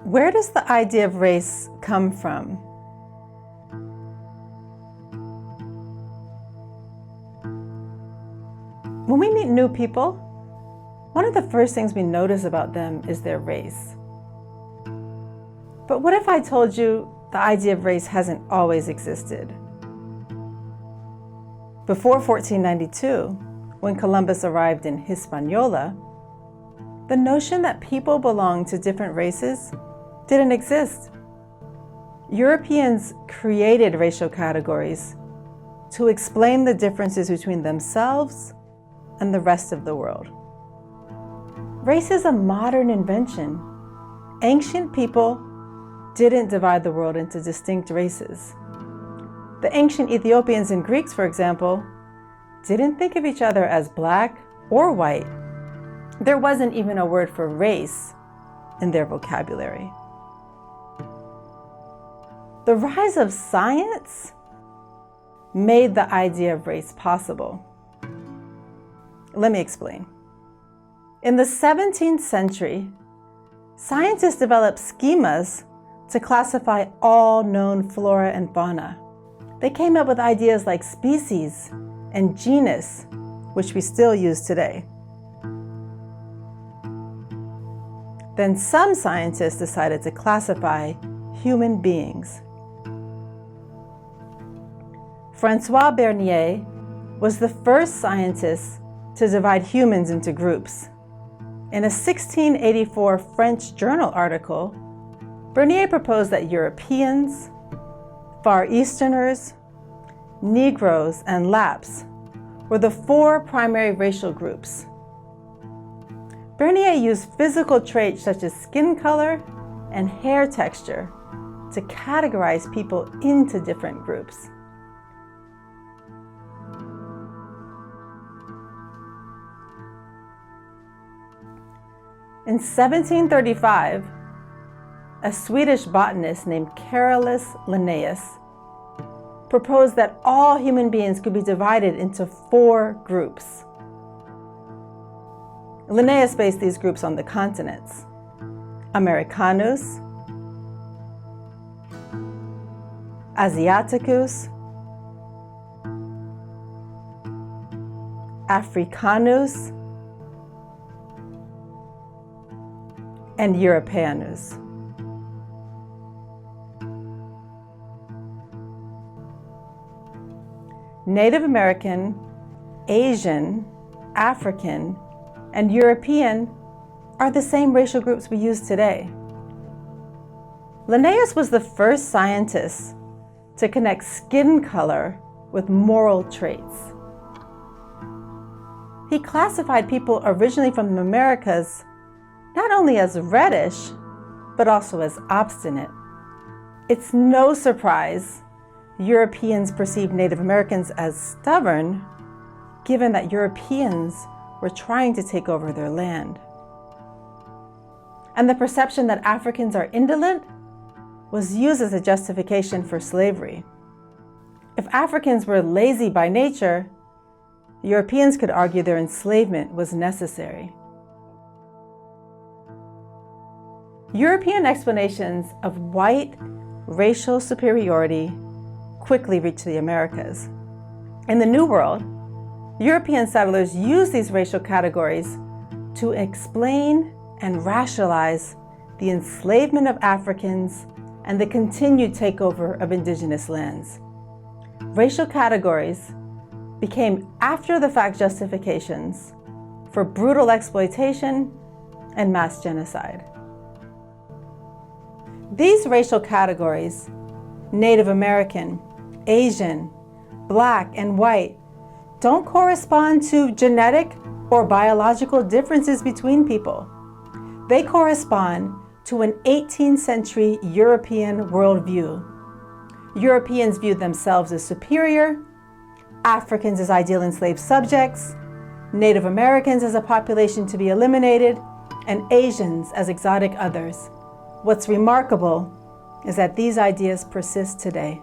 Where does the idea of race come from? When we meet new people, one of the first things we notice about them is their race. But what if I told you the idea of race hasn't always existed? Before 1492, when Columbus arrived in Hispaniola, the notion that people belonged to different races didn't exist. Europeans created racial categories to explain the differences between themselves and the rest of the world. Race is a modern invention. Ancient people didn't divide the world into distinct races. The ancient Ethiopians and Greeks, for example, didn't think of each other as black or white. There wasn't even a word for race in their vocabulary. The rise of science made the idea of race possible. Let me explain. In the 17th century, scientists developed schemas to classify all known flora and fauna. They came up with ideas like species and genus, which we still use today. Then some scientists decided to classify human beings. François Bernier was the first scientist to divide humans into groups. In a 1684 French journal article, Bernier proposed that Europeans, Far Easterners, Negroes, and Lapps were the four primary racial groups. Bernier used physical traits such as skin color and hair texture to categorize people into different groups. In 1735, a Swedish botanist named Carolus Linnaeus proposed that all human beings could be divided into four groups. Linnaeus based these groups on the continents: Americanus, Asiaticus, Africanus, and Europeanus. Native American, Asian, African, and European are the same racial groups we use today. Linnaeus was the first scientist to connect skin color with moral traits. He classified people originally from the Americas not only as reddish, but also as obstinate. It's no surprise Europeans perceived Native Americans as stubborn, given that Europeans were trying to take over their land. And the perception that Africans are indolent was used as a justification for slavery. If Africans were lazy by nature, Europeans could argue their enslavement was necessary. European explanations of white racial superiority quickly reached the Americas. In the New World, European settlers used these racial categories to explain and rationalize the enslavement of Africans and the continued takeover of indigenous lands. Racial categories became after-the-fact justifications for brutal exploitation and mass genocide. These racial categories, Native American, Asian, Black, and white, don't correspond to genetic or biological differences between people. They correspond to an 18th century European worldview. Europeans viewed themselves as superior, Africans as ideal enslaved subjects, Native Americans as a population to be eliminated, and Asians as exotic others. What's remarkable is that these ideas persist today.